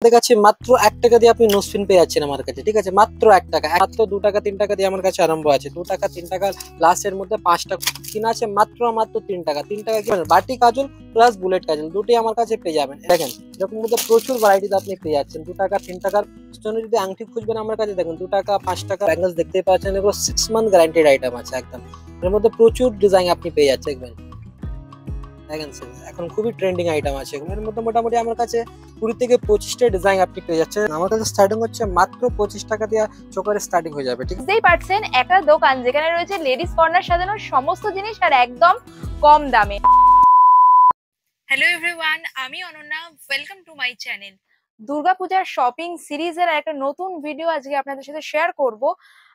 কাছে মাত্র ১ টাকা দিয়ে আপনি নোজপিন পেয়ে যাচ্ছেন আমার কাছে, ঠিক আছে? মাত্র ১ টাকা, মাত্র ২ টাকা ৩ টাকা দিয়ে আমার কাছে আরম্ভ আছে। ২ টাকা ৩ টাকা লাস্টের মধ্যে ৫ টাকা কিনা আছে মাত্র ৩ টাকা। ৩ টাকা কি বাটি কাজল প্লাস বুলেট কাজল দুটোই আমার কাছে পেয়ে যাবেন। দেখেন এরকম মধ্যে প্রচুর ভ্যারাইটিতে আপনি পেয়ে যাচ্ছেন। ২ টাকা ৩ টাকার জন্য যদি আংটি খুঁজবেন আমার কাছে দেখেন ২ টাকা ৫ টাকা ব্যাঙ্গলস দেখতেই পাচ্ছেন, এগুলো 6 মান্থ গ্যারান্টেড আইটেম আছে একদম। এর মধ্যে প্রচুর ডিজাইন আপনি পেয়ে যাচ্ছেন দেখবেন। দেখেন এখন খুবই ট্রেন্ডিং আইটেম আছে এগুলোর মধ্যে। মোটামুটি আমার কাছে ২০ থেকে ২৫টা ডিজাইন আপনি পেয়ে যাচ্ছেন। আমার কাছে স্টার্টিং হচ্ছে মাত্র ২৫ টাকা দিয়ে চোকার স্টার্টিং হয়ে যাবে, ঠিক আছে? বুঝতেই পারছেন একটা দোকান যেখানে রয়েছে লেডিস কর্নার সাজানো সমস্ত জিনিস আর একদম কম দামে। হ্যালো এভরিওয়ান, আমি Ananya, welcome to my channel. দুর্গাপূজার শপিং সিরিজের একটা নতুন ভিডিও আজকে আপনাদের সাথে শেয়ার করব।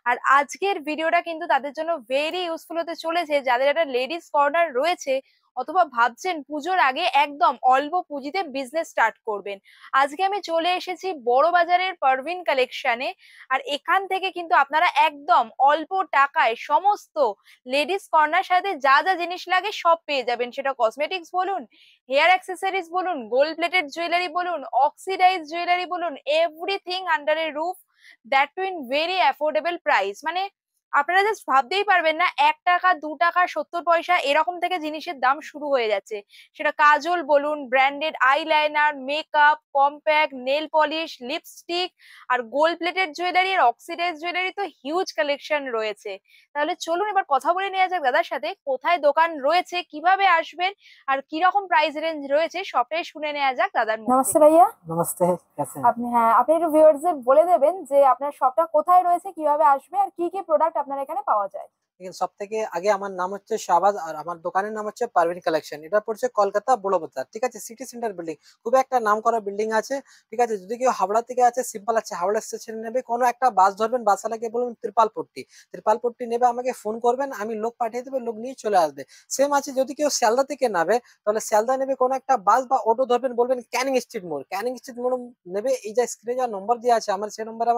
আর আজকের ভিডিওটা কিন্তু তাদের জন্য ভেরি ইউজফুল হতে চলেছে যাদের একটা লেডিস কর্নার রয়েছে অথবা ভাবছেন পুজোর আগে একদম অল্প পুঁজিতে বিজনেস স্টার্ট করবেন। আজকে আমি চলে এসেছি বড় বাজারের পারভিন কালেকশনে। আর এখান থেকে কিন্তু আপনারা একদম অল্প টাকায় সমস্ত লেডিস কর্নার সাথে যা যা জিনিস লাগে সব পেয়ে যাবেন। সেটা কসমেটিক্স বলুন, হেয়ার অ্যাক্সেসরিজ বলুন, গোল্ড প্লেটেড জুয়েলারি বলুন, অক্সিডাইজ জুয়েলারি বলুন, everything under a roof, that too in very affordable price. মানে আপনারা জাস্ট ভাবতেই পারবেন না, ১ টাকা ২ টাকা ৭০ পয়সা এরকম থেকে জিনিসের দাম শুরু হয়ে যাচ্ছে। সেটা কাজল বলুন, branded eyeliner, makeup, compact, nail polish, lipstick আর গোল্ড প্লেটেড জুয়েলারি আর অক্সিডাইজ জুয়েলারি তো হিউজ কালেকশন রয়েছে। তাহলে চলুন এবার কথা বলে নেওয়া যাক দাদার সাথে, কোথায় দোকান রয়েছে, কিভাবে আসবেন আর কি রকম প্রাইস রেঞ্জ রয়েছে সবটাই শুনে নেওয়া যাক দাদার মুখ থেকে। নমস্তে ভাইয়া। নমস্তে, कैसे हैं? আপনি একটু ভিউয়ার্সদের বলে দেবেন যে আপনার শপটা কোথায় রয়েছে, কিভাবে আসবে আর কি কি প্রোডাক্ট আপনার এখানে পাওয়া যায়। দেখেন সব থেকে আগে আমার নাম হচ্ছে শাহবাজ আর আমার দোকানের নাম হচ্ছে পারভিন কালেকশন। এটা পড়ছে কলকাতা বড় বাজার, ঠিক আছে? সিটি সেন্টার বিল্ডিং, খুবই একটা নাম করা বিল্ডিং আছে, ঠিক আছে? যদি কেউ হাওড়া থেকে আছে সিম্পল আছে, হাওড়া স্টেশন নেবে, কোনো একটা বাস ধরবেন, বাসওয়ালাকে বলবেন ত্রিপালপট্টি নেবে, আমাকে ফোন করবেন, আমি লোক পাঠিয়ে দেবো, লোক নিয়ে চলে আসবে। সেম আছে যদি কেউ শিয়ালদা থেকে নাবে তাহলে শিয়ালদা নেবে, কোনো একটা বাস বা অটো ধরবেন, বলবেন ক্যানিং স্ট্রিট মোড় নেবে। এই যে স্ক্রিনে যা নম্বর দেওয়া আছে আমার, সেই নম্বরে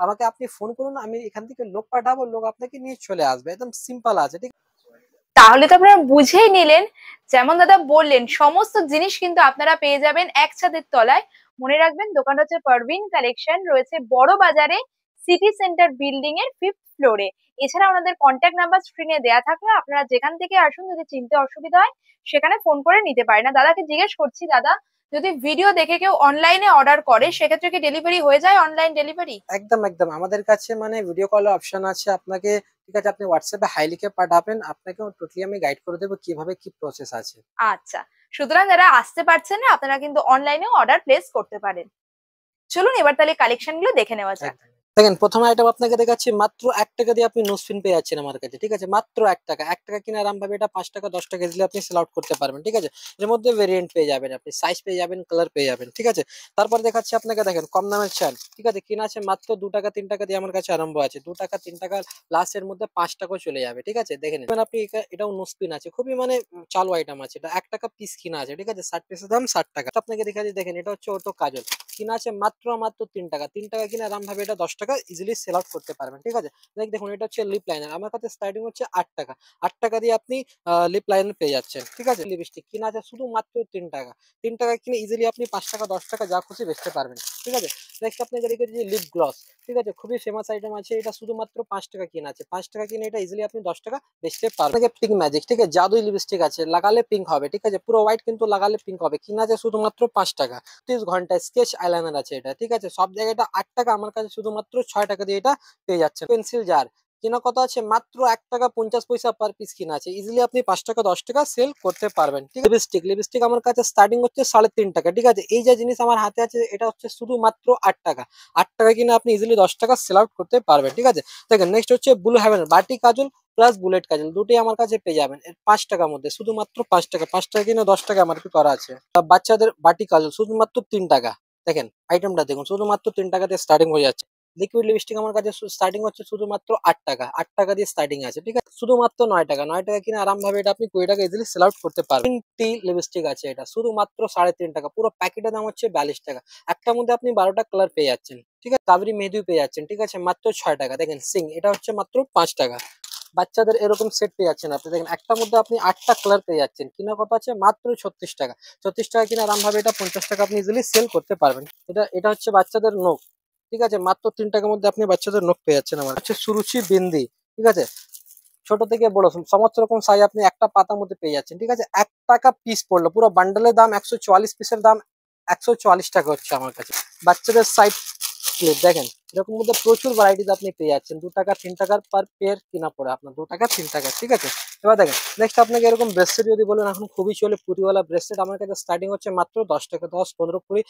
আমাকে আপনি ফোন করুন, আমি এখান থেকে লোক পাঠাবো, লোক আপনাকে নিয়ে চলে আসবে। একদম সিম্পল আছে, ঠিক? তাহলে তো আপনারা বুঝেই নিলেন, যেমন দাদা বললেন সমস্ত জিনিস কিন্তু আপনারা পেয়ে যাবেন এক ছাদের তলায়। মনে রাখবেন দোকানটা হচ্ছে পারভিন কালেকশন, রয়েছে বড় বাজারে সিটি সেন্টার বিল্ডিং এর 5th ফ্লোরে। এছাড়া ওনাদের কন্ট্যাক্ট নাম্বার স্ক্রিনে দেয়া থাকলে আপনারা যেখান থেকে আসুন, যদি চিনতে অসুবিধা হয় সেখানে ফোন করে নিতে পারেন। না দাদাকে জিজ্ঞেস করছি, দাদা যদি ভিডিও দেখে কেউ অনলাইনে অর্ডার করে সেক্ষেত্রে কি ডেলিভারি হয়ে যায়, অনলাইন ডেলিভারি? একদম একদম আমাদের কাছে মানে ভিডিও কল অপশন আছে আপনাকে, ঠিক আছে? আপনি হোয়াটসঅ্যাপে হাই লিখে পাঠাবেন, আপনাকে টোটালি আমি গাইড করে দেবো কিভাবে কি প্রসেস আছে। আচ্ছা, সুতরাং যারা আসতে পারছেন না আপনারা কিন্তু অনলাইনেও অর্ডার প্লেস করতে পারেন। চলুন এবার তাহলে কালেকশন গুলো দেখে নেওয়া যাক। দেখেন প্রথম আইটেম আপনাকে দেখাচ্ছি, মাত্র ১ টাকা দিয়ে আপনি নোজপিন পেয়ে যাচ্ছেন আমার কাছে, ঠিক আছে? মাত্র ১ টাকা। ১ টাকা কিনে আরাম ভাবে এটা ৫ টাকা ১০ টাকা দিলে আপনি সেল আউট করতে পারবেন, ঠিক আছে? এর মধ্যে ভেরিয়েন্ট পেয়ে যাবেন, আপনি সাইজ পেয়ে যাবেন, কালার পেয়ে যাবেন, ঠিক আছে? তারপর দেখাচ্ছি আপনাকে, দেখেন কম দামের চাল, ঠিক আছে? কিনা আছে মাত্র ২ টাকা ৩ টাকা দিয়ে আমার কাছে আরম্ভ আছে। ২ টাকা ৩ টাকার লাস্টের মধ্যে ৫ টাকাও চলে যাবে, ঠিক আছে? দেখেন আপনি এটাও নোজপিন আছে, খুবই মানে চালু আইটেম আছে। এটা ১ টাকা পিস কিনা আছে, ঠিক আছে? ৬০ পিসের দাম ৬০ টাকা। আপনাকে দেখাচ্ছি, দেখেন এটা হচ্ছে অটো কাজল, কিনা আছে মাত্র ৩ টাকা। ৩ টাকা কিনে আরাম ভাবে এটা ১০ টাকা ইজিলি সেল আউট করতে পারবেন, ঠিক আছে? দেখুন এটা হচ্ছে লিপ লাইনার, আমার কাছে স্টার্টিং হচ্ছে ৮ টাকা। ৮ টাকা দিয়ে আপনি লিপ লাইনার পেয়ে যাচ্ছেন, ঠিক আছে? লিপস্টিক কিনা আছে শুধু মাত্র ৩ টাকা। ৩ টাকা কিনে ইজিলি আপনি ৫ টাকা ১০ টাকা যা খুশি বেচতে পারবেন, ঠিক আছে? নেক্সট আপনাকে রেখেছি লিপ গ্লস, ঠিক আছে? খুবই ফেমাস আইটেম আছে, এটা শুধুমাত্র ৫ টাকা কিনা আছে। ৫ টাকা কিনে এটা ইজিলি আপনি ১০ টাকা বেচতে পারবেন। পিঙ্ক ম্যাজিক, ঠিক আছে? জাদুই লিপস্টিক আছে, লাগালে পিঙ্ক হবে, ঠিক আছে? পুরো হোয়াইট কিন্তু লাগালে পিঙ্ক হবে, কিনা আছে শুধুমাত্র ৫ টাকা। ৩০ ঘন্টা স্কেচ আইলাইনার আছে এটা, ঠিক আছে? সব জায়গায় এটা ৮ টাকা, আমার কাছে শুধুমাত্র ৬ টাকা দিয়ে এটা পেয়ে যাচ্ছেন। পেন্সিল জার কিনা কত আছে, মাত্র ১ টাকা ৫০ পয়সা পার পিস কিনা আছে, ইজিলি আপনি ৫ টাকা ১০ টাকা সেল করতে পারবেন, ঠিক আছে? লিপস্টিক আমার কাছে স্টার্টিং হচ্ছে ৩.৫ টাকা, ঠিক আছে? এই যে জিনিস আমার হাতে আছে এটা হচ্ছে শুধুমাত্র ৮ টাকা। ৮ টাকা কিনে আপনি ইজিলি ১০ টাকা সেল আউট করতে পারবেন, ঠিক আছে? দেখেন নেক্সট হচ্ছে ব্লু হেভেন বাটি কাজল প্লাস বুলেট কাজল, দুটোই আমার কাছে পেয়ে যাবেন ৫ টাকার মধ্যে, শুধুমাত্র ৫ টাকা। ৫ টাকা কিনে ১০ টাকা এমআরপি করা আছে। বাচ্চাদের বাটি কাজল শুধুমাত্র ৩ টাকা। দেখেন আইটেমটা দেখুন, শুধুমাত্র ৩ টাকাতে স্টার্টিং হয়ে যাচ্ছে। লিকুইড লিপস্টিক আমার কাছে স্টার্টিং হচ্ছে শুধুমাত্র ৮ টাকা। ৮ টাকা দিয়ে স্টার্টিং আছে, ঠিক আছে? শুধুমাত্র ৯ টাকা। ৯ টাকা কিনে আরাম ভাবে এটা আপনি ২০ টাকা ইজিলি সেল আউট করতে পারবেন। টি লিপস্টিক আছে, এটা শুধুমাত্র ৩.৫ টাকা। পুরো প্যাকেটের দাম হচ্ছে ৪২ টাকা। একটার মধ্যে আপনি ১২টা কালার পেয়ে যাচ্ছেন, ঠিক আছে? কাবেরি মেহেদি পেয়ে যাচ্ছেন, ঠিক আছে? মাত্র ৬ টাকা। দেখেন সিং, এটা হচ্ছে মাত্র ৫ টাকা। বাচ্চাদের এরকম সেট পেয়ে যাচ্ছেন আপনি। দেখেন একটার মধ্যে আপনি 8টা কালার পেয়ে যাচ্ছেন। কিনা কত আছে? মাত্র 36 টাকা। 36 টাকা কিনা আরামভাবে এটা 50 টাকা আপনি ইজিলি সেল করতে পারবেন। এটা হচ্ছে বাচ্চাদের নখ। ঠিক আছে, মাত্র 3 টাকার মধ্যে আপনি বাচ্চাদের নখ পেয়ে যাচ্ছেন। আমার হচ্ছে সুরুচি বিন্দি। ঠিক আছে, ছোট থেকে বড় সমস্ত রকম সাইজ আপনি একটা পাতার মধ্যে পেয়ে যাচ্ছেন। ঠিক আছে, 1 টাকা পিস পড়লো, পুরো বান্ডেলের দাম 144 পিসের দাম 144 টাকা হচ্ছে আমার কাছে। বাচ্চাদের সাইড ক্লিপ দেখেন, এরকম মধ্যে প্রচুর ভ্যারাইটিস আপনি পেয়ে যাচ্ছেন। 2 টাকা 3 টাকার পার পেয়ার কিনা পড়ে আপনার 2 টাকা 3 টাকা। ঠিক আছে, এবার দেখেন নেক্সট আপনাকে এরকম ব্রেসলেট যদি বলেন, এখন খুবই চলে পুরিওয়ালা ব্রেসলেট। আমার কাছে স্টার্টিং হচ্ছে মাত্র 10 টাকা, 10, 15, 20।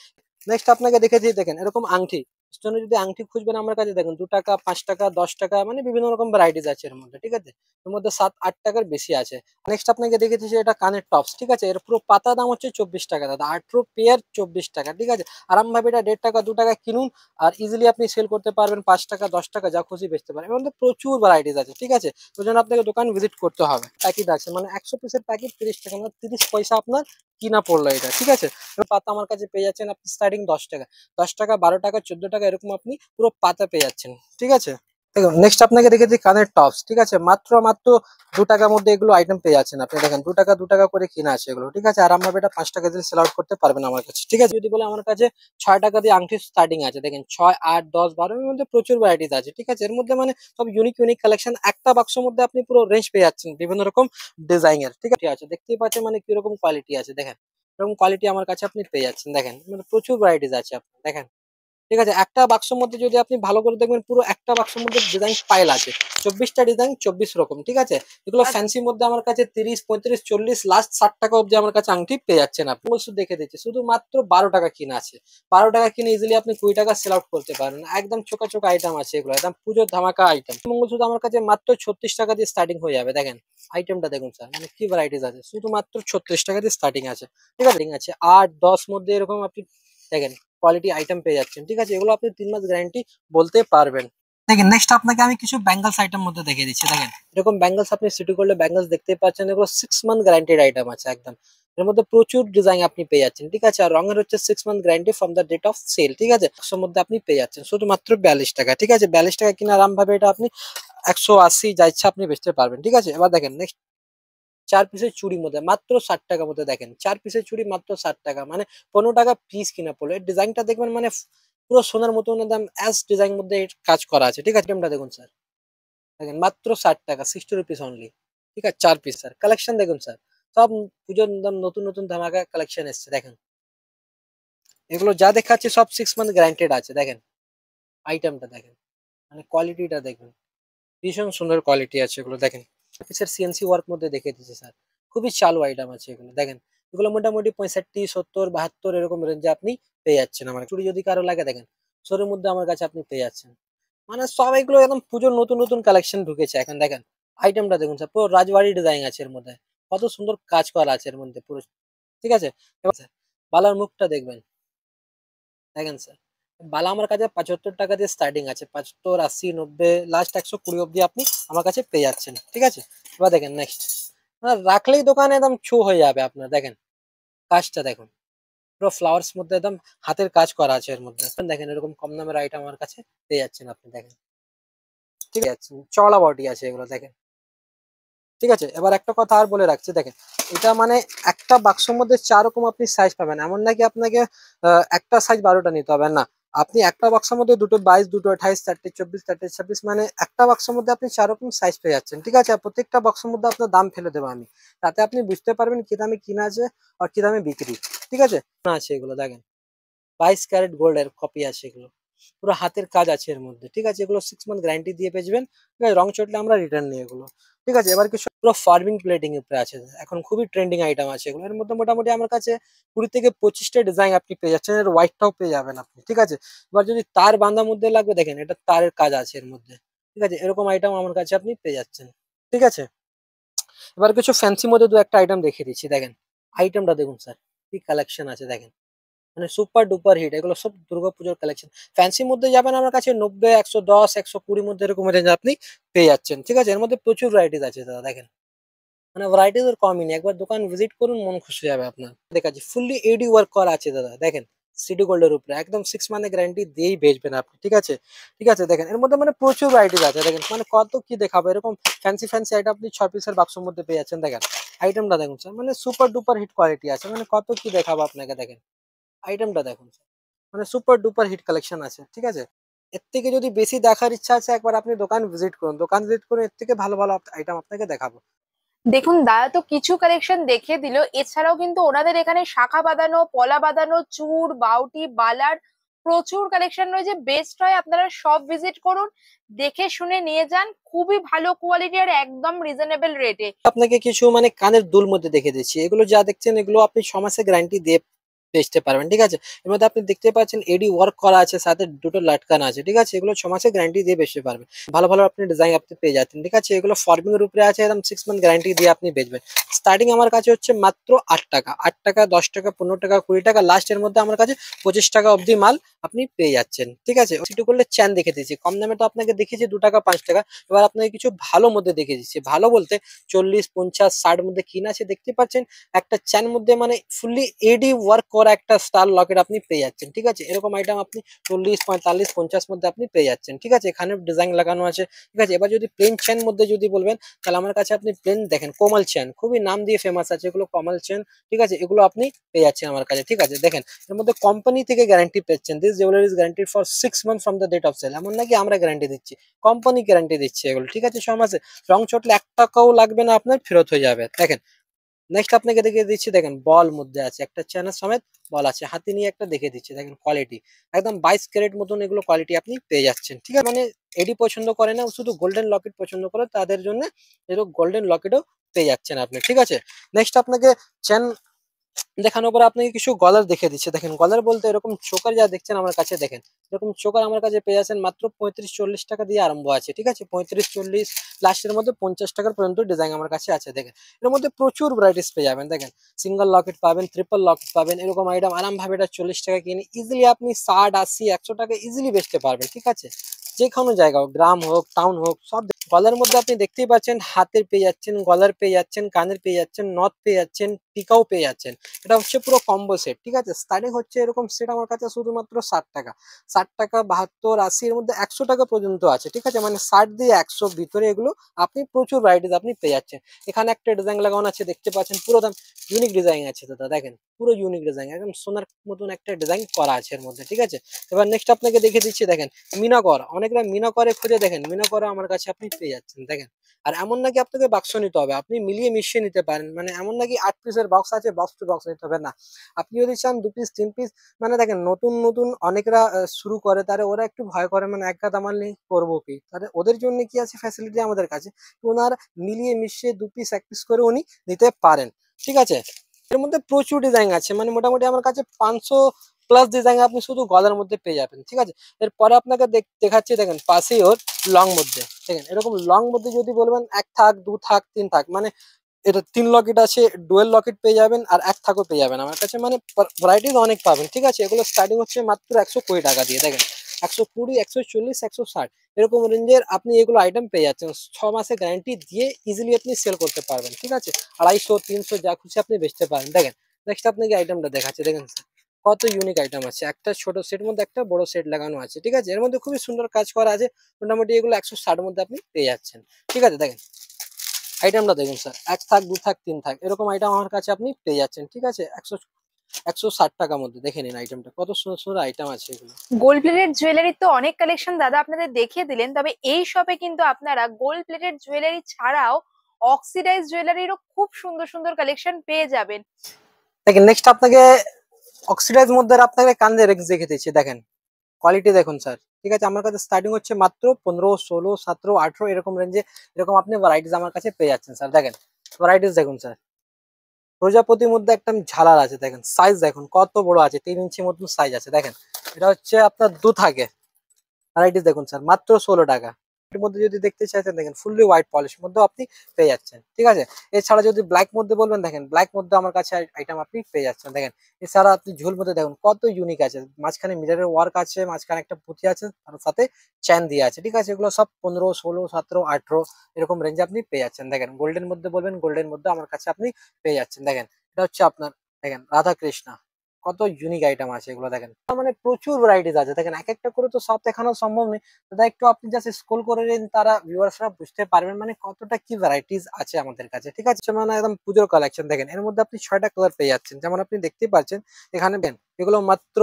নেক্সট আপনাকে দেখেছি, দেখেন এরকম আংটি। স্টোনে যদি আংটি খুঁজবেন আমার কাছে দেখেন 2 টাকা, 5 টাকা, 10 টাকা, মানে বিভিন্ন রকম ভ্যারাইটিস আছে এর মধ্যে। ঠিক আছে, এর মধ্যে 7-8 টাকার বেশি আছে। নেক্সট আপনাকে দেখেছি যে এটা কানের টপস। ঠিক আছে, এর পুরো পাতা দাম হচ্ছে 24 টাকা দাদা, 18 পেয়ার 24 টাকা। ঠিক আছে, আরামভাবে এটা 1.5 টাকা 2 টাকা কিনুন, আর ইজিলি আপনি সেল করতে পারবেন 5 টাকা 10 টাকা, যা খুশি বেচতে পারেন। এর মধ্যে প্রচুর ভ্যারাইটিস আছে। ঠিক আছে, ওই জন্য আপনাকে দোকান ভিজিট করতে হবে। প্যাকেট আছে, মানে 100 পিসের প্যাকেট 30 টাকা, মানে 30 পয়সা আপনার কিনা পড়লো এটা। ঠিক আছে, এবার পাতা আমার কাছে পেয়ে যাচ্ছেন আপনি স্টার্টিং 10 টাকা, 10 টাকা, 12 টাকা, 14 টাকা, এরকম আপনি পুরো পাতা পেয়ে যাচ্ছেন। ঠিক আছে, দেখুন নেক্সট আপনাকে দেখেছি কানের টপস। ঠিক আছে, মাত্র মাত্র 2 টাকার মধ্যে এগুলো আইটেম পেয়ে যাচ্ছেন আপনি। দেখেন 2 টাকা 2 টাকা করে কিনা আছে এগুলো। ঠিক আছে, আরামভাবে এটা 5 টাকা দিয়ে সেল আউট করতে পারবেন আমার কাছে। ঠিক আছে, যদি বলে আমার কাছে 6 টাকা দিয়ে আংটি স্টার্টিং আছে। দেখেন 6, 8, 10, 12 এর মধ্যে প্রচুর ভ্যারাইটিস আছে। ঠিক আছে, এর মধ্যে মানে সব ইউনিক ইউনিক কালেকশন। একটা বাক্সের মধ্যে আপনি পুরো রেঞ্জ পেয়ে যাচ্ছেন বিভিন্ন রকম ডিজাইনের। ঠিক আছে, দেখতেই পাচ্ছেন মানে কিরকম কোয়ালিটি আছে। দেখেন এরকম কোয়ালিটি আমার কাছে আপনি পেয়ে যাচ্ছেন। দেখেন মানে প্রচুর ভ্যারাইটিস আছে আপনার। দেখেন ঠিক আছে, একটা বাক্সের মধ্যে যদি আপনি ভালো করে দেখবেন, পুরো একটা বাক্সের মধ্যে ডিজাইন পাইল আছে 24টা ডিজাইন, 24 রকম। ঠিক আছে, এগুলো ফ্যান্সির মধ্যে আমার কাছে 30, 35, 40, লাস্ট 60 টাকা অব্দি আমার কাছে আংটি পেয়ে যাচ্ছেন আপনি। শুধু দেখে দিচ্ছি, শুধু মাত্র 12 টাকা কিনা আছে। 12 টাকা কিনে ইজিলি আপনি 20 টাকা সেল আউট করতে পারেন। একদম চোকা চোকা আইটেম আছে এগুলো, একদম পুজোর ধামাকা আইটেম। মঙ্গলসূত্র আমার কাছে মাত্র 36 টাকা দিয়ে স্টার্টিং হয়ে যাবে। দেখেন আইটেমটা দেখুন স্যার, মানে কি ভ্যারাইটিস আছে, শুধুমাত্র 36 টাকা দিয়ে স্টার্টিং আছে। ঠিক আছে, 8, 10 মধ্যে এরকম আপনি দেখেন কোয়ালিটি আইটেম পেয়ে যাচ্ছেন। ঠিক আছে, এগুলো আপনি 3 মাস গ্যারান্টি বলতে পারবেন। দেখেন নেক্সট আপনাকে আমি কিছু ব্যাঙ্গলস আইটেম মধ্যে দেখিয়ে দিচ্ছি। দেখেন এরকম ব্যাঙ্গলস আপনি সিটি করলে ব্যাঙ্গলস দেখতে পাচ্ছেন, এগুলো 6 মান্থ গ্যারান্টিড আইটেম আছে একদম। এর মধ্যে প্রচুর ডিজাইন আপনি পেয়ে যাচ্ছেন। ঠিক আছে, আর রঙের হচ্ছে 6 month guarantee from the date of sale. ঠিক আছে, 100 মধ্যে আপনি পেয়ে যাচ্ছেন শুধুমাত্র 42 টাকা। ঠিক আছে, 42 টাকা কিনা আরামভাবে এটা আপনি 180 যা ইচ্ছা আপনি বেচতে পারবেন। ঠিক আছে, এবার দেখেন নেক্সট 4 পিসের চুড়ি মধ্যে মাত্র 60 টাকার মধ্যে। দেখেন 4 পিসের চুড়ি মাত্র 60 টাকা, মানে 15 টাকা পিস কিনা পড়লো। এর ডিজাইনটা দেখবেন মানে পুরো সোনার মতো একদম অ্যাজ ডিজাইন মধ্যে এর কাজ করা আছে। ঠিক আছে, আইটেমটা দেখুন স্যার, দেখেন মাত্র 60 টাকা, 60 রুপিস অনলি। ঠিক আছে, 4 পিস স্যার। কালেকশন দেখুন স্যার, সব পুজোর একদম নতুন নতুন ধামাকা কালেকশন এসছে। দেখেন এগুলো যা দেখাচ্ছে সব 6 মান্থ গ্যারান্টেড আছে। দেখেন আইটেমটা দেখেন, মানে কোয়ালিটিটা দেখবেন, ভীষণ সুন্দর কোয়ালিটি আছে এগুলো। দেখেন পিসের সিএনসি ওয়ার্ক মধ্যে দেখে দিচ্ছে স্যার, খুবই চালু আইটেম আছে এগুলো। দেখেন এগুলো মোটামুটি 65, 70, 72 এরকম রেঞ্জে আপনি পেয়ে যাচ্ছেন। আমার চুড়ি যদি কারো লাগে দেখেন শোরুমের মধ্যে আমার কাছে আপনি পেয়ে যাচ্ছেন। মানে সব এগুলো একদম পুজোর নতুন নতুন কালেকশন ঢুকেছে এখন। দেখেন আইটেমটা দেখুন স্যার, পুরো রাজবাড়ি ডিজাইন আছে এর মধ্যে, কত সুন্দর কাজ করা আছে এর মধ্যে পুরো। ঠিক আছে, এবার স্যার বালার মুখটা দেখবেন। দেখেন স্যার বালা আমার কাছে 75 টাকা দিয়ে স্টার্টিং আছে, 75, 80, 90, লাস্ট 120 অব্দি আপনি আমার কাছে পেয়ে যাচ্ছেন। ঠিক আছে, এবার দেখেন নেক্সট রাখলেই দোকানে একদম ছু হয়ে যাবে আপনার। দেখেন কাজটা দেখুন, পুরো ফ্লাওয়ার্স মধ্যে একদম হাতের কাজ করা আছে এর মধ্যে। দেখেন এরকম কম দামের আইটেম আমার কাছে পেয়ে যাচ্ছেন আপনি। দেখেন ঠিক আছে, চওড়া বডি আছে এগুলো। দেখেন ঠিক আছে, এবার একটা কথা আর বলে রাখছি, দেখেন এটা মানে একটা বাক্সের মধ্যে 4 রকম আপনি সাইজ পাবেন, এমন নাকি আপনাকে একটা সাইজ 12টা নিতে হবে না। আপনি একটা বাক্সের মধ্যে দুটো 22, দুটো 28, 30, 24, 30, 26, মানে একটা বাক্সের মধ্যে আপনি 4 রকম সাইজ পেয়ে যাচ্ছেন। ঠিক আছে, আর প্রত্যেকটা বাক্সের মধ্যে আপনার দাম ফেলে দেবো আমি, তাতে আপনি বুঝতে পারবেন কি দামে কিনা আছে আর কি দামে বিক্রি। ঠিক আছে, না আছে এগুলো। দেখেন 22 ক্যারেট গোল্ডের কপি আছে এগুলো, পুরো হাতের কাজ আছে এর মধ্যে। ঠিক আছে, এগুলো 6 মান্থ গ্যারান্টি দিয়ে বেচবেন। ঠিক আছে, রং চটলে আমরা রিটার্ন নিই এগুলো। ঠিক আছে, এবার কিছু পুরো ফার্মিং প্লেটিং এর উপরে আছে, এখন খুবই ট্রেন্ডিং আইটেম আছে এগুলো। এর মধ্যে মোটামুটি আমার কাছে 20 থেকে 25টা ডিজাইন আপনি পেয়ে যাচ্ছেন, এর হোয়াইটটাও পেয়ে যাবেন আপনি। ঠিক আছে, এবার যদি তার বাঁধার মধ্যে লাগবে, দেখেন এটা তারের কাজ আছে এর মধ্যে। ঠিক আছে, এরকম আইটেম আমার কাছে আপনি পেয়ে যাচ্ছেন। ঠিক আছে, এবার কিছু ফ্যান্সি মধ্যে দু একটা আইটেম দেখিয়ে দিচ্ছি। দেখেন আইটেমটা দেখুন স্যার, কি কালেকশন আছে। দেখেন মানে সুপার ডুপার হিট, এগুলো সব দুর্গাপুজোর কালেকশন। ফ্যান্সির মধ্যে যাবেন আমার কাছে 90, 110, 120 মধ্যে এরকম রেঞ্জ আপনি পেয়ে যাচ্ছেন। ঠিক আছে, এর মধ্যে প্রচুর ভ্যারাইটিস আছে দাদা। দেখেন মানে ভ্যারাইটিস এর কমই নেই, একবার দোকান ভিজিট করুন, মন খুশি যাবে আপনার। দেখাচ্ছি ফুললি এডি ওয়ার্ক করা আছে দাদা। দেখেন সিটি গোল্ডের উপরে একদম 6 মান্থের গ্যারান্টি দিয়েই বেচবেন আপনি, ঠিক আছে। ঠিক আছে, দেখেন এর মধ্যে মানে প্রচুর ভ্যারাইটিস আছে, দেখেন মানে কত কি দেখাবো, এরকম ফ্যান্সি ফ্যান্সি আইটেম আপনি 6 পিসের বাক্সের মধ্যে পেয়ে যাচ্ছেন। দেখেন আইটেমটা দেখুন স্যার, মানে সুপার ডুপার হিট কোয়ালিটি আছে, মানে কত কি দেখাবো আপনাকে। দেখেন আইটেমটা দেখুন স্যার, মানে সুপার ডুপার হিট কালেকশন আছে, ঠিক আছে। এর থেকে যদি বেশি দেখার ইচ্ছা আছে একবার আপনি দোকান ভিজিট করুন, দোকান ভিজিট করে এর থেকে ভালো ভালো আইটেম আপনাকে দেখাবো। দেখুন দাদা তো কিছু কালেকশন দেখিয়ে দিল, এছাড়াও কিন্তু ওনাদের এখানে শাখা বাঁধানো, পলা বাঁধানো, চূড়, বাউটি, বালার প্রচুর কালেকশন রয়েছে। বেস্ট হয় আপনারা সব ভিজিট করুন, দেখে শুনে নিয়ে যান, খুবই ভালো কোয়ালিটি আর একদম রিজনেবল রেটে। আপনাকে কিছু মানে কানের দুল মধ্যে দেখে দিচ্ছি, এগুলো যা দেখছেন এগুলো আপনি 6 মাসের গ্যারান্টি দিয়ে বেচতে পারবেন, ঠিক আছে। এর মধ্যে আপনি দেখতে পাচ্ছেন এডি ওয়ার্ক করা আছে, সাথে দুটো লাটকান আছে, ঠিক আছে। এগুলো 6 মাসের গ্যারান্টি দিয়ে বেচতে পারবেন, ভালো ভালো আপনি ডিজাইন আপনি পেয়ে যাচ্ছেন, ঠিক আছে। এগুলো ফর্মিং এর উপরে আছে, একদম 6 মান্থ গ্যারান্টি দিয়ে আপনি বেচবেন। স্টার্টিং আমার কাছে হচ্ছে মাত্র 8 টাকা, 8 টাকা, 10 টাকা, 15 টাকা, 20 টাকা, লাস্টের মধ্যে আমার কাছে 25 টাকা অবধি মাল আপনি পেয়ে যাচ্ছেন, ঠিক আছে। সিটি করলে চ্যান দেখে দিচ্ছি, কম দামে তো আপনাকে দেখেছি 2 টাকা 5 টাকা, এবার আপনাকে কিছু ভালো মধ্যে দেখে দিচ্ছি। ভালো বলতে 40, 50, 60 মধ্যে কিনা আছে দেখতে পাচ্ছেন, একটা চ্যান মধ্যে মানে ফুললি এডি ওয়ার্ক করা একটা স্টার লকেট আপনি পেয়ে যাচ্ছেন, ঠিক আছে। এরকম আইটেম আপনি 40, 45, 50 মধ্যে আপনি পেয়ে যাচ্ছেন, ঠিক আছে। এখানে ডিজাইন লাগানো আছে, ঠিক আছে। এবার যদি প্লেন চেন মধ্যে যদি বলবেন, তাহলে আমার কাছে আপনি প্লেন দেখেন কোমাল চেন, খুবই নাম দিয়ে ফেমাস আছে এগুলো, কোমাল চেন, ঠিক আছে। এগুলো আপনি পেয়ে যাচ্ছেন আমার কাছে, ঠিক আছে। দেখেন এর মধ্যে কোম্পানি থেকে গ্যারান্টি পেয়েছেন, this jewellery is guaranteed for 6 month from the date of sale, এমন নাকি আমরা গ্যারান্টি দিচ্ছি, কোম্পানি গ্যারান্টি দিচ্ছে এগুলো, ঠিক আছে। 6 মাসে রং চটলে 1 টাকাও লাগবে না আপনার, ফেরত হয়ে যাবে। দেখেন নেক্সট আপনাকে দেখিয়ে দিচ্ছি, দেখেন বল মধ্যে আছে, একটা চেনের সমেত বল আছে, হাতে নিয়ে একটা দেখে দিচ্ছি, দেখেন কোয়ালিটি একদম 22 ক্যারেট মতন এগুলো কোয়ালিটি আপনি পেয়ে যাচ্ছেন, ঠিক আছে। মানে এডি পছন্দ করে না, শুধু গোল্ডেন লকেট পছন্দ করে, তাদের জন্য এরকম গোল্ডেন লকেটও পেয়ে যাচ্ছেন আপনি, ঠিক আছে। নেক্সট আপনাকে চেন দেখানোর পর আপনাকে কিছু গলার দেখে দিচ্ছে, দেখেন গলার বলতে এরকম চোকার যা দেখছেন আমার কাছে, দেখেন এরকম চোকার আমার কাছে পেয়ে যাচ্ছেন মাত্র 35-40 টাকা দিয়ে আরম্ভ আছে, ঠিক আছে। 35-40, লাস্টের মধ্যে 50 টাকার পর্যন্ত ডিজাইন আমার কাছে আছে। দেখেন এর মধ্যে প্রচুর ভ্যারাইটিস পেয়ে যাবেন, দেখেন সিঙ্গেল লকেট পাবেন, ট্রিপল লকেট পাবেন, এরকম আইটেম আরাম ভাবে এটা 40 টাকা কিনে ইজিলি আপনি 60, 80, 100 টাকা ইজিলি বেচতে পারবেন, ঠিক আছে। যে কোনো জায়গা হোক, গ্রাম হোক, টাউন হোক, সব গলার মধ্যে আপনি দেখতেই পাচ্ছেন, হাতের পেয়ে যাচ্ছেন, গলার পেয়ে যাচ্ছেন, কানের পেয়ে যাচ্ছেন, নথ পেয়ে যাচ্ছেন, টিকাও পেয়ে যাচ্ছেন। এটা হচ্ছে পুরো কম্বো সেট, ঠিক আছে। স্টার্টিং হচ্ছে এরকম সেট আমার কাছে শুধুমাত্র 60 টাকা, 60 টাকা, 72, 80, এর মধ্যে 100 টাকা পর্যন্ত আছে, ঠিক আছে। মানে 60 দিয়ে 100 ভিতরে এগুলো আপনি প্রচুর ভ্যারাইটিস আপনি পেয়ে যাচ্ছেন। এখানে একটা ডিজাইন লাগানো আছে দেখতে পাচ্ছেন, পুরো দাম ইউনিক ডিজাইন আছে দাদা, দেখেন পুরো ইউনিক ডিজাইন, একদম সোনার মতন একটা ডিজাইন করা আছে এর মধ্যে, ঠিক আছে। এবার নেক্সট আপনাকে দেখে দিচ্ছি, দেখেন মিনাকর, অনেকরা মিনাকরে খুঁজে, দেখেন মিনাকর আমার কাছে আপনি পেয়ে যাচ্ছেন, দেখেন। আর এমন নাকি আপনাকে বাক্স নিতে হবে, আপনি মিলিয়ে মিশিয়ে নিতে পারেন, মানে এমন নাকি 8 পিসের বক্স আছে, বক্স টু বক্স নিতে হবে না। আপনি যদি চান 2 পিস 3 পিস, মানে দেখেন নতুন নতুন অনেকরা শুরু করে, তারা ওরা একটু ভয় করে, মানে এক গাদা আমার নেই করবো কি, তাহলে ওদের জন্য কি আছে ফ্যাসিলিটি আমাদের কাছে, ওনার মিলিয়ে মিশিয়ে 2 পিস 1 পিস করে উনি নিতে পারেন, ঠিক আছে। এর মধ্যে প্রচুর ডিজাইন আছে, মানে মোটামুটি আমার কাছে 500+ ডিজাইন আপনি শুধু গলার মধ্যে পেয়ে যাবেন, ঠিক আছে। এরপরে আপনাকে দেখাচ্ছি, দেখেন পাশেই ওর লং মধ্যে, দেখেন এরকম লং মধ্যে যদি বলবেন 1 থাক, 2 থাক, 3 থাক, মানে এটা 3 লকেট আছে, ডুয়েল লকেট পেয়ে যাবেন, আর 1 থাকও পেয়ে যাবেন আমার কাছে, মানে ভ্যারাইটিস অনেক পাবেন, ঠিক আছে। এগুলো স্টার্টিং হচ্ছে মাত্র 120 টাকা দিয়ে, দেখেন 120, 140, 160 এরকম রেঞ্জের আপনি এগুলো আইটেম পেয়ে যাচ্ছেন। 6 মাসের গ্যারান্টি দিয়ে ইজিলি আপনি সেল করতে পারবেন, ঠিক আছে। 250, 300 যা খুশি আপনি বেচতে পারেন। দেখেন নেক্সট আপনাকে আইটেমটা দেখাচ্ছি, দেখেন কত ইউনিক আইটেম আছে, একটা ছোট সেট মধ্যে একটা বড় সেট লাগানো আছে, ঠিক আছে। এর মধ্যে খুবই সুন্দর কাজ করা আছে, মোটামুটি এগুলো 160 মধ্যে আপনি পেয়ে যাচ্ছেন, ঠিক আছে। দেখেন আইটেমটা দেখুন স্যার, 1 থাক, 2 থাক, 3 থাক এরকম আইটেম আমার কাছে আপনি পেয়ে যাচ্ছেন, ঠিক আছে। 160 টাকার মধ্যে দেখে নিন আইটেমটা, কত সুন্দর সুন্দর আইটেম আছে এগুলো। গোল্ড প্লেটেড জুয়েলারির তো অনেক কালেকশন দাদা আপনাদের দেখিয়ে দিলেন, তবে এই শপে কিন্তু আপনারা গোল্ড প্লেটেড জুয়েলারি ছাড়াও অক্সিডাইজ জুয়েলারিরও খুব সুন্দর সুন্দর কালেকশন পেয়ে যাবেন। দেখেন নেক্সট আপনাকে অক্সিডাইজ মধ্যে আপনাকে কান্দে রেক্স দেখে দিচ্ছি, দেখেন কোয়ালিটি দেখুন স্যার, ঠিক আছে। আমার কাছে স্টার্টিং হচ্ছে মাত্র 15, 16, 17, 18 এরকম রেঞ্জে, এরকম আপনি ভ্যারাইটিস আমার কাছে পেয়ে যাচ্ছেন স্যার। দেখেন ভ্যারাইটিস দেখুন স্যার, প্রজাপতির মধ্যে একটা ঝালার আছে, দেখেন সাইজ দেখুন কত বড় আছে, 3 ইঞ্চি মতন সাইজ আছে, দেখেন এটা হচ্ছে আপনার 2 থাকে। ভ্যারাইটিস দেখুন স্যার, মাত্র 16 টাকা। এর মধ্যে যদি দেখতে চাইছেন, দেখেন ফুললি হোয়াইট পলিশ মধ্যে আপনি পেয়ে যাচ্ছেন, ঠিক আছে। এছাড়া যদি ব্ল্যাক মধ্যে বলবেন, দেখেন ব্ল্যাক মধ্যে আমার কাছে আইটেম আপনি পেয়ে যাচ্ছেন, দেখেন। এছাড়া আপনি ঝুল মধ্যে দেখুন কত ইউনিক আছে, মাঝখানে মিররের ওয়ার্ক আছে, মাঝখানে একটা পুঁথি আছে, তার সাথে চেন দিয়ে আছে, ঠিক আছে। এগুলো সব 15, 16, 17, 18 এরকম রেঞ্জে আপনি পেয়ে যাচ্ছেন। দেখেন গোল্ডেন মধ্যে বলবেন, গোল্ডেন মধ্যে আমার কাছে আপনি পেয়ে যাচ্ছেন। দেখেন এটা হচ্ছে আপনার, দেখেন রাধা কৃষ্ণা, কত ইউনিক আইটেম আছে এগুলো দেখেন, মানে প্রচুর ভ্যারাইটিস আছে দেখেন, এক একটা করে তো সব দেখানো সম্ভব নেই, দাদা একটু আপনি জাস্ট স্ক্রল করে নিন, তারা ভিউয়ার্সরা বুঝতে পারবেন মানে কতটা কি ভ্যারাইটিস আছে আমাদের কাছে, ঠিক আছে। মানে একদম পুজোর কালেকশন দেখেন, এর মধ্যে আপনি 6টা কালার পেয়ে যাচ্ছেন, যেমন আপনি দেখতেই পাচ্ছেন এখানে দেন, এগুলো মাত্র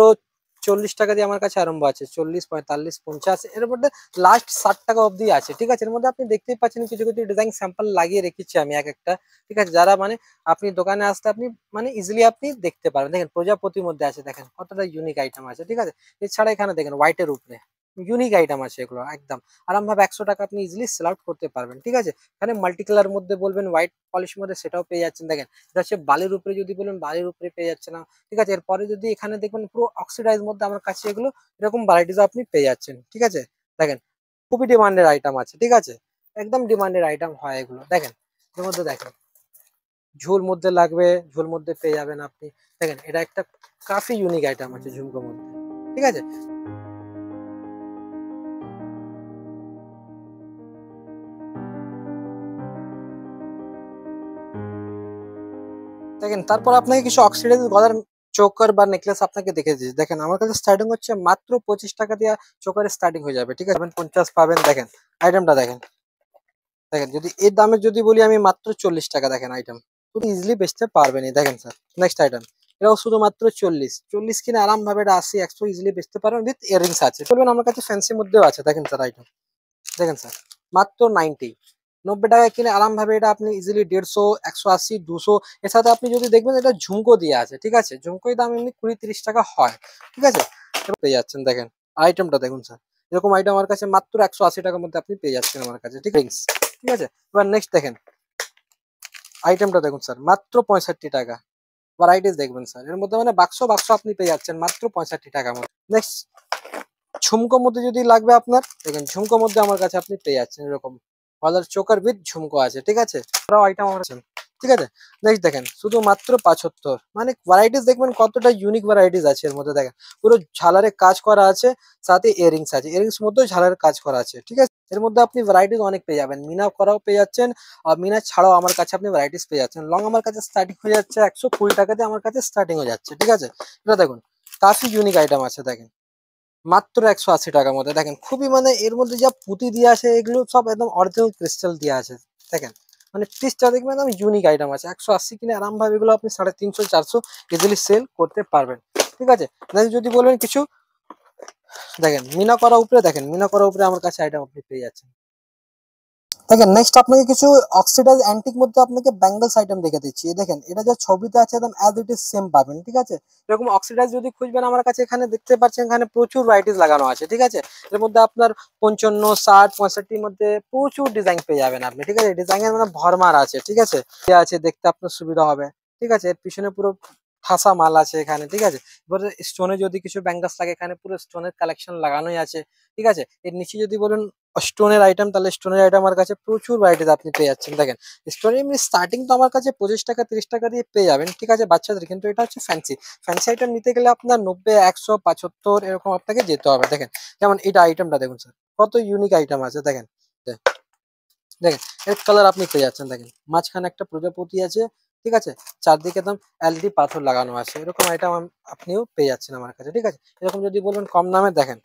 40 টাকা দিয়ে আমার কাছে আরম্ভ আছে, 40, 45, 50, এর মধ্যে লাস্ট 60 টাকা অবধি আছে, ঠিক আছে। এর মধ্যে আপনি দেখতেই পাচ্ছেন কিছু কিছু ডিজাইন স্যাম্পল লাগিয়ে রেখেছি আমি এক একটা, ঠিক আছে, যারা মানে আপনি দোকানে আসতে আপনি মানে ইজিলি আপনি দেখতে পারবেন। দেখেন প্রজাপতির মধ্যে আছে, দেখেন কতটা ইউনিক আইটেম আছে, ঠিক আছে। এছাড়া এখানে দেখেন হোয়াইটের উপরে ইউনিক আইটেম আছে, এগুলো একদম আরামভাবে 100 টাকা আপনি ইজিলি সেল আউট করতে পারবেন, ঠিক আছে। এখানে মাল্টি কালার মধ্যে বলবেন হোয়াইট পলিশ মধ্যে, সেটাও পেয়ে যাচ্ছেন। দেখেন এটা হচ্ছে বালির উপরে, যদি বলেন বালির উপরে পেয়ে যাচ্ছে না, ঠিক আছে। এরপরে যদি এখানে দেখবেন পুরো অক্সিডাইজ মধ্যে আমার কাছে এগুলো এরকম ভ্যারাইটিস আপনি পেয়ে যাচ্ছেন, ঠিক আছে। দেখেন খুবই ডিমান্ডের আইটেম আছে, ঠিক আছে, একদম ডিমান্ডের আইটেম হয় এগুলো। দেখেন এর মধ্যে দেখেন ঝুল মধ্যে লাগবে, ঝুল মধ্যে পেয়ে যাবেন আপনি। দেখেন এটা একটা কাফি ইউনিক আইটেম আছে ঝুমকোর মধ্যে, ঠিক আছে। দেখেন তারপর আপনাকে কিছু অক্সিডাইজ গলার চোকার বা নেকলেস আপনাকে দেখে দিচ্ছি। দেখেন আমার কাছে স্টার্টিং হচ্ছে মাত্র 25 টাকা দিয়ে চোকারের স্টার্টিং হয়ে যাবে, ঠিক আছে। 50 পাবেন। দেখেন আইটেমটা দেখেন, দেখেন যদি এর দামে যদি বলি আমি মাত্র 40 টাকা, দেখেন আইটেম পুরো ইজিলি বেচতে পারবেন। দেখেন স্যার নেক্সট আইটেম, এটাও শুধুমাত্র 40 কিনে আরাম ভাবে এটা 80, 100 ইজিলি বেচতে পারবেন, উইথ ইয়ারিংস আছে। চলবেন আমার কাছে ফ্যান্সি মধ্যেও আছে, দেখেন স্যার আইটেম, দেখেন স্যার মাত্র 90 টাকা কিনে আরাম ভাবে এটা আপনি ইজিলি 150, 180, 200। এর সাথে আপনি যদি দেখবেন এটা ঝুমকো দিয়ে আছে, ঠিক আছে, ঝুমকোর দাম এমনি 20-30 টাকা হয়, ঠিক আছে। এবার পেয়ে যাচ্ছেন দেখেন আইটেমটা দেখুন স্যার, এরকম আইটেম আমার কাছে মাত্র 180 টাকার মধ্যে আপনি পেয়ে যাচ্ছেন আমার কাছে, ঠিক আছে। ঠিক আছে, এবার নেক্সট দেখেন আইটেমটা দেখুন স্যার, মাত্র 65 টাকা। ভ্যারাইটিস দেখবেন স্যার, এর মধ্যে মানে বাক্স বাক্স আপনি পেয়ে যাচ্ছেন মাত্র 65 টাকার মধ্যে। নেক্সট ঝুমকোর মধ্যে যদি লাগবে আপনার, দেখেন ঝুমকোর মধ্যে আমার কাছে আপনি পেয়ে যাচ্ছেন এরকম গলার চোকার উইথ ঝুমকো আছে, ঠিক আছে। আইটেম আমার আছে, ঠিক আছে। নেক্সট দেখেন শুধু মাত্র 75, মানে ভ্যারাইটিস দেখবেন কতটা ইউনিক ভ্যারাইটিস আছে এর মধ্যে। দেখেন পুরো ঝালারে কাজ করা আছে, সাথে ইয়ারিংস আছে, ইয়ারিংস মধ্যেও ঝালারের কাজ করা আছে, ঠিক আছে। এর মধ্যে আপনি ভ্যারাইটিস অনেক পেয়ে যাবেন, মিনা করাও পেয়ে যাচ্ছেন, আর মিনা ছাড়াও আমার কাছে আপনি ভ্যারাইটিস পেয়ে যাচ্ছেন। লং আমার কাছে স্টার্টিং হয়ে যাচ্ছে 120 টাকাতে, আমার কাছে স্টার্টিং হয়ে যাচ্ছে, ঠিক আছে। এটা দেখুন কাফি ইউনিক আইটেম আছে, দেখেন মাত্র 180 টাকার মধ্যে। দেখেন খুবই মানে এর মধ্যে যা পুঁতি দিয়ে আছে এগুলো সব একদম অরিজিনাল ক্রিস্টাল দিয়ে আছে, দেখেন মানে পিসটা দেখবেন একদম ইউনিক আইটেম আছে। 180 কিনে আরাম ভাবে এগুলো আপনি 350, 400 ইজিলি সেল করতে পারবেন, ঠিক আছে। যদি বলবেন কিছু, দেখেন মিনা করা উপরে, দেখেন মিনা করা উপরে আমার কাছে আইটেম আপনি পেয়ে যাচ্ছেন। দেখেন নেক্সট আপনাকে কিছু অক্সিডাইজ অ্যান্টিক মধ্যে আপনাকে ব্যাঙ্গলস আইটেম দেখে দিচ্ছি। দেখেন এটা যে ছবিতে আছে একদম অ্যাজ ইট ইজ সেম পাবেন, ঠিক আছে। এরকম অক্সিডাইজ যদি খুঁজবেন আমার কাছে এখানে দেখতে পাচ্ছেন, এখানে প্রচুর ভ্যারাইটিস লাগানো আছে, ঠিক আছে। এর মধ্যে আপনার 55, 60, 65 মধ্যে প্রচুর ডিজাইন পেয়ে যাবেন আপনি, ঠিক আছে। ডিজাইনের মানে ভরমার আছে, ঠিক আছে, আছে দেখতে আপনার সুবিধা হবে, ঠিক আছে। এর পিছনে পুরো ঠাসা মাল আছে এখানে, ঠিক আছে। এবারে স্টোনে যদি কিছু ব্যাঙ্গাস লাগে, এখানে পুরো স্টোনের কালেকশন লাগানোই আছে, ঠিক আছে। এর নিচে যদি বলেন স্টোনের আইটেম, তাহলে স্টোনের আইটেম আমার কাছে প্রচুর ভ্যারাইটিস আপনি পেয়ে যাচ্ছেন। দেখেন স্টোনের এমনি স্টার্টিং তো আমার কাছে 25 টাকা, 30 টাকা দিয়ে পেয়ে যাবেন, ঠিক আছে বাচ্চাদের, কিন্তু এটা হচ্ছে ফ্যান্সি। ফ্যান্সি আইটেম নিতে গেলে আপনার 90, 100, 75 এরকম আপনাকে যেতে হবে। দেখেন যেমন এটা আইটেমটা দেখুন স্যার, কত ইউনিক আইটেম আছে। দেখেন দেখেন এর কালার আপনি পেয়ে যাচ্ছেন, দেখেন মাঝখানে একটা প্রজাপতি আছে, ঠিক আছে, চারদিকে একদম এলডি পাথর লাগানো আছে, এরকম আইটেম আপনিও পেয়ে যাচ্ছেন আমার কাছে, ঠিক আছে। এরকম যদি বলবেন কম দামে, দেখেন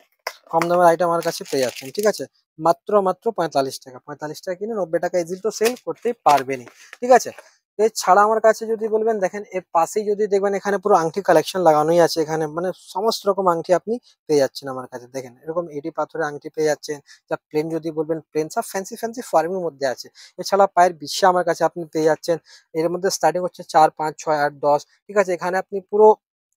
কম দামের আইটেম আমার কাছে পেয়ে যাচ্ছেন, ঠিক আছে। মাত্র মাত্র 45 টাকা, 45 টাকা কিনে 90 টাকা ইজিলি তো সেল করতেই পারবেনই, ঠিক আছে। এছাড়া আমার কাছে যদি বলবেন, দেখেন এর পাশেই যদি দেখবেন এখানে পুরো আংটি কালেকশন লাগানোই আছে, এখানে মানে সমস্ত রকম আংটি আপনি পেয়ে যাচ্ছেন আমার কাছে। দেখেন এরকম এডি পাথরের আংটি পেয়ে যাচ্ছেন, যা প্লেন যদি বলবেন প্লেন, সব ফ্যান্সি ফ্যান্সি ফর্মের মধ্যে আছে। এছাড়া পায়ের বিশ্বা আমার কাছে আপনি পেয়ে যাচ্ছেন, এর মধ্যে স্টার্টিং হচ্ছে 4, 5, 6, 8, 10, ঠিক আছে। এখানে আপনি পুরো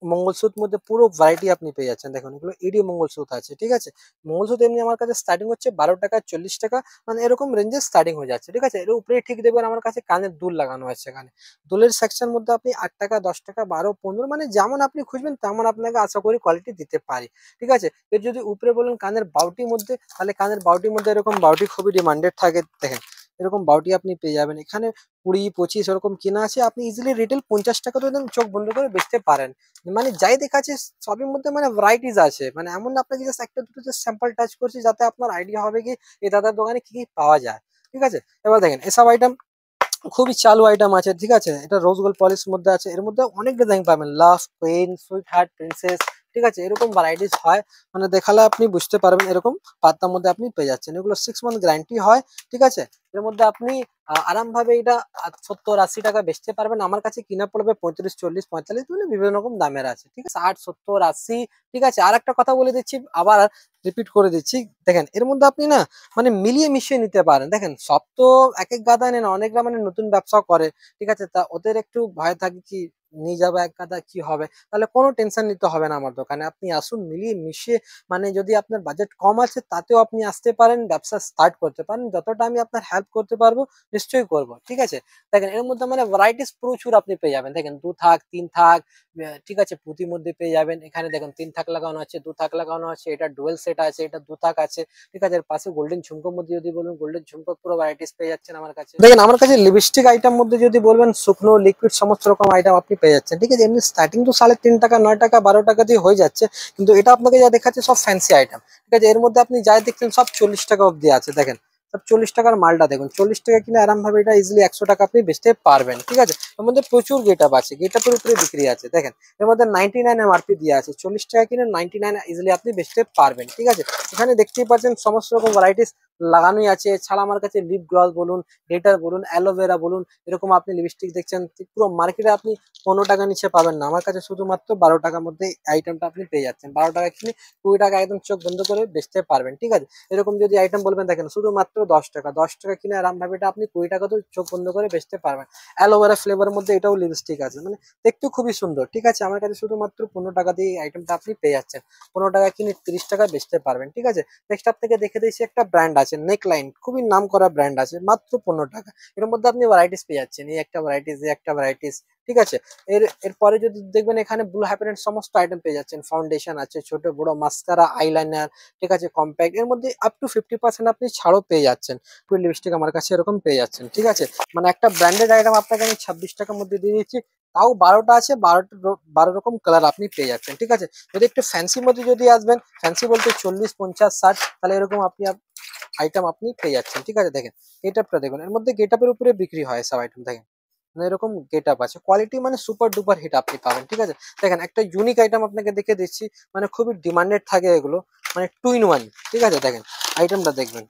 মঙ্গলসূত্র মধ্যে পুরো ভ্যারাইটি আপনি পেয়ে যাচ্ছেন। দেখুন এগুলো ইডি মঙ্গলসূত্র আছে, ঠিক আছে। মঙ্গলসূত্র এমনি আমার কাছে স্টার্টিং হচ্ছে 12 টাকা, 40 টাকা, মানে এরকম রেঞ্জে স্টার্টিং হয়ে যাচ্ছে, ঠিক আছে। এর উপরে ঠিক দেখবেন আমার কাছে কানের দুল লাগানো আছে, এখানে দুলের সেকশন মধ্যে আপনি 8 টাকা, 10 টাকা, 12, 15, মানে যেমন আপনি খুঁজবেন তেমন আপনাকে আশা করি কোয়ালিটি দিতে পারি, ঠিক আছে। এর যদি উপরে বলেন কানের বাউটির মধ্যে, তাহলে কানের বাউটির মধ্যে এরকম বাউটি খুবই ডিমান্ডেড থাকে। দেখেন এরকম বাউটি আপনি পেয়ে যাবেন এখানে 20, 25 এরকম কিনা আছে, আপনি ইজিলি রিটেল 50 টাকা তো একদম চোখ বন্ধ করে বেচতে পারেন। মানে যাই দেখাচ্ছে সবের মধ্যে মানে ভ্যারাইটিস আছে, মানে এমন না আপনাকে জাস্ট একটা দুটো জাস্ট স্যাম্পল টাচ করছি, যাতে আপনার আইডিয়া হবে কি এই দাদার দোকানে কি কি পাওয়া যায়, ঠিক আছে। এবার দেখেন এসব আইটেম খুবই চালু আইটেম আছে, ঠিক আছে। এটা রোজ গোল্ড পলিশ মধ্যে আছে, এর মধ্যে অনেক ডিজাইন পাবেন, লাভ, কুইন, সুইট হার্ট, প্রিন্সেস, ঠিক আছে, এরকম ভ্যারাইটিস হয়। মানে দেখালে আপনি বুঝতে পারবেন, এরকম পাতার মধ্যে আপনি পেয়ে যাচ্ছেন। এগুলো 6 মান্থ গ্যারান্টি হয়, ঠিক আছে। এর মধ্যে আপনি আরামভাবে এটা 70-80 টাকা বেচতে পারবেন। আমার কাছে কিনা পড়বে 35, 40, 45, মানে বিভিন্ন রকম দামের আছে, ঠিক আছে, 60, 70, 80, ঠিক আছে। আর একটা কথা বলে দিচ্ছি, আবার রিপিট করে দিচ্ছি, দেখেন এর মধ্যে আপনি না মানে মিলিয়ে মিশিয়ে নিতে পারেন। দেখেন সব তো এক এক গাদা নেন, অনেকরা মানে নতুন ব্যবসা করে, ঠিক আছে, তা ওদের একটু ভয় থাকে কি নিয়ে যাবে এক গাদা কি হবে, তাহলে কোনো টেনশন নিতে হবে না আমার দোকানে। আপনি আসুন, মিলিয়ে মিশিয়ে, মানে যদি আপনার বাজেট কম আছে তাতেও আপনি আসতে পারেন, ব্যবসা স্টার্ট করতে পারেন। যতটা আমি আপনার হেল্প করতে পারবো নিশ্চয়ই করব, ঠিক আছে। দেখেন এর মধ্যে মানে ভ্যারাইটিস প্রচুর আপনি পেয়ে যাবেন। দেখেন 2 থাক 3 থাক, ঠিক আছে, পুঁতির মধ্যে পেয়ে যাবেন। এখানে দেখুন 3 থাক লাগানো আছে, 2 থাক লাগানো আছে, এটা ডুয়েল সেট আছে, এটা 2 থাক আছে, ঠিক আছে। এর পাশে গোল্ডেন ঝুমকোর মধ্যে যদি বলবেন, গোল্ডেন ঝুমকো পুরো ভ্যারাইটিস পেয়ে যাচ্ছেন আমার কাছে। দেখেন আমার কাছে লিপস্টিক আইটেম মধ্যে যদি বলবেন, শুকনো লিকুইড সমস্ত রকম আইটেম আপনি পেয়ে যাচ্ছেন, ঠিক আছে। এমনি স্টার্টিং তো 3.5 টাকা, 9 টাকা, 12 টাকা দিয়ে হয়ে যাচ্ছে, কিন্তু এটা আপনাকে যা দেখাচ্ছে সব ফ্যান্সি আইটেম, ঠিক আছে। এর মধ্যে আপনি যাই দেখছেন সব 40 টাকা অব্দি আছে। দেখেন সব 40 টাকার মালটা দেখুন, 40 টাকা কিনে আরাম ভাবে এটা ইজিলি 100 টাকা আপনি বেচতে পারবেন, ঠিক আছে। এর মধ্যে প্রচুর গেট আপ আছে, গেট আপের উপরে বিক্রি আছে। দেখেন এর মধ্যে 99 এমআরপি দিয়ে আছে, 40 টাকা কিনে 99 ইজিলি আপনি বেচতে পারবেন, ঠিক আছে। এখানে দেখতেই পাচ্ছেন সমস্ত রকম ভ্যারাইটিস লাগানোই আছে। এছাড়া আমার কাছে লিপ গ্লস বলুন, গ্লিটার বলুন, অ্যালোভেরা বলুন, এরকম আপনি লিপস্টিক দেখছেন, পুরো মার্কেটে আপনি 15 টাকা নিচে পাবেন না। আমার কাছে শুধুমাত্র 12 টাকার মধ্যে আইটেমটা আপনি পেয়ে যাচ্ছেন। 12 টাকা কিনে 20 টাকা একদম চোখ বন্ধ করে বেচতে পারবেন, ঠিক আছে। এরকম যদি আইটেম বলবেন, দেখেন শুধুমাত্র 10 টাকা, 10 টাকা কিনে আরাম ভাবে এটা আপনি 20 টাকা তো চোখ বন্ধ করে বেচতে পারবেন। অ্যালোভেরা ফ্লেভারের মধ্যে এটাও লিপস্টিক আছে, মানে দেখতেও খুবই সুন্দর, ঠিক আছে। আমার কাছে শুধুমাত্র 15 টাকা দিয়ে এই আইটেমটা আপনি পেয়ে যাচ্ছেন। 15 টাকা কিনে 30 টাকা বেচতে পারবেন, ঠিক আছে। নেক্সট আপনাকে দেখে দিয়েছি একটা ব্র্যান্ড আছে নেকলাইন, খুবই নাম করা ব্র্যান্ড আছে, মাত্র 15 টাকা। এর মধ্যে আপনি ভ্যারাইটিস পেয়ে যাচ্ছেন, এই একটা ভ্যারাইটিস, এই একটা ভ্যারাইটিস, ঠিক আছে। এরপরে যদি দেখবেন, এখানে ব্লু হ্যাপেনের সমস্ত আইটেম পেয়ে যাচ্ছেন। ফাউন্ডেশন আছে, ছোট বড় মাস্কারা, আইলাইনার, ঠিক আছে, কম্প্যাক্ট, এর মধ্যে আপ টু 50% আপনি ছাড়ও পেয়ে যাচ্ছেন। লিপস্টিক আমার কাছে এরকম পেয়ে যাচ্ছেন, ঠিক আছে। মানে একটা ব্র্যান্ডেড আইটেম আপনাকে আমি 26 টাকার মধ্যে দিয়ে দিচ্ছি, তাও 12টা আছে, 12 রকম কালার আপনি পেয়ে যাচ্ছেন, ঠিক আছে। যদি একটু ফ্যান্সির মধ্যে যদি আসবেন, ফ্যান্সি বলতে 40, 50, 60, তাহলে এরকম আপনি আইটেম আপনি পেয়ে যাচ্ছেন, ঠিক আছে। দেখেন গেটআপটা দেখুন, এর মধ্যে গেটআপের উপরে বিক্রি হয় সব আইটেম। দেখেন মানে এরকম গেটআপ আছে, কোয়ালিটি মানে সুপার ডুপার হিট আপনি পাবেন, ঠিক আছে। দেখেন একটা ইউনিক আইটেম আপনাকে দেখে দিচ্ছি, মানে খুবই ডিমান্ডেড থাকে এগুলো, মানে 2 in 1, ঠিক আছে। দেখেন আইটেমটা দেখবেন,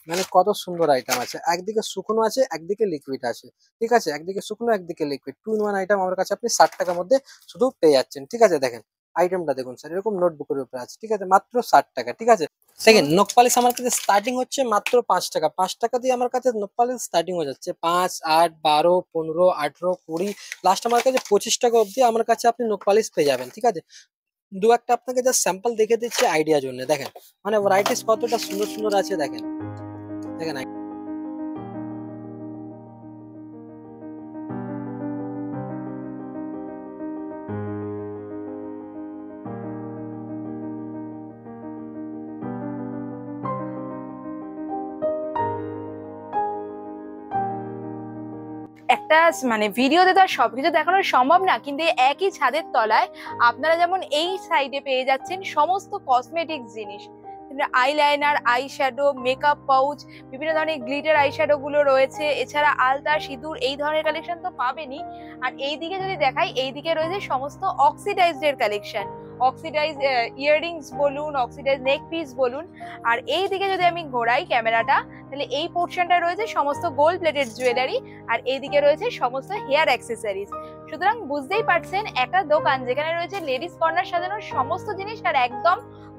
মানে কত সুন্দর আইটেম আছে। একদিকে শুকনো আছে, একদিকে লিকুইড আছে, ঠিক আছে, একদিকে শুকনো, একদিকে লিকুইড, 2 in 1 আইটেম আমার কাছে আপনি 60 টাকার মধ্যে শুধু পেয়ে যাচ্ছেন, ঠিক আছে। দেখেন আইটেমটা দেখুন স্যার, এরকম নোটবুকের উপরে আছে, ঠিক আছে, মাত্র 60 টাকা, ঠিক আছে। দেখেন নখ পালিশ আমার কাছে স্টার্টিং হচ্ছে মাত্র 5 টাকা। 5 টাকা দিয়ে আমার কাছে নখ পালিশ স্টার্টিং হয়ে যাচ্ছে, 5, 8, 12, 15, 18, 20, লাস্ট আমার কাছে 25 টাকা অব্দি আমার কাছে আপনি নখ পালিশ পেয়ে যাবেন, ঠিক আছে। দু একটা আপনাকে জাস্ট স্যাম্পল দেখে দিচ্ছি আইডিয়ার জন্য। দেখেন মানে ভ্যারাইটিস কতটা সুন্দর সুন্দর আছে। দেখেন দেখেন একটা মানে ভিডিওতে তো আর সবকিছু দেখানো সম্ভব না, কিন্তু এই একই ছাদের তলায় আপনারা যেমন এই সাইডে পেয়ে যাচ্ছেন সমস্ত কসমেটিক্স জিনিস, eyeliner, eye shadow, makeup pouch, বিভিন্ন ধরনের গ্লিটার আই শ্যাডো গুলো রয়েছে, এছাড়া আলতা, সিঁদুর, এই ধরনের কালেকশন তো পাবেনই। আর এইদিকে যদি দেখাই, এইদিকে রয়েছে সমস্ত অক্সিডাইজড এর কালেকশন, অক্সিডাইজ ইয়াররিংস বলুন, অক্সিডাইজ নেক পিস বলুন। আর এইদিকে যদি আমি ঘোরাই ক্যামেরাটা, তাহলে এই পোর্শনটা রয়েছে সমস্ত গোল্ড প্লেটেড জুয়েলারি, আর এইদিকে রয়েছে সমস্ত হেয়ার অ্যাক্সেসরিজ। সুতরাং বুঝতেই পারছেন, একটা দোকান যেখানে রয়েছে লেডিস কর্নার সাজানোর সমস্ত জিনিস আর একদম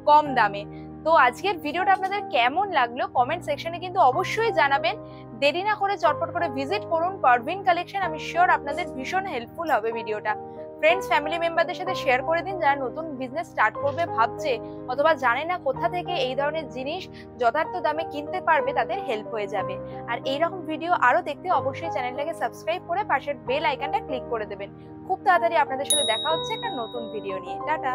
কম দামে। তো আজকের ভিডিওটা আপনাদের কেমন লাগলো কমেন্ট সেকশনে কিন্তু অবশ্যই জানাবেন। দেরি না করে চটপট করে ভিজিট করুন পারভিন কালেকশন, আমি শিওর আপনাদের ভীষণ হেল্পফুল হবে ভিডিওটা। ফ্রেন্ডস, ফ্যামিলি মেম্বারদের সাথে শেয়ার করে দিন যারা নতুন বিজনেস স্টার্ট করবে ভাবছে, অথবা জানে না কোথা থেকে এই ধরনের জিনিস যথার্থ দামে কিনতে পারবে, তাদের হেল্প হয়ে যাবে। আর এইরকম ভিডিও আরো দেখতে অবশ্যই চ্যানেলটাকে সাবস্ক্রাইব করে পাশের বেল আইকনটা ক্লিক করে দেবেন। খুব তাড়াতাড়ি আপনাদের সাথে দেখা হচ্ছে একটা নতুন ভিডিও নিয়ে। টাটা।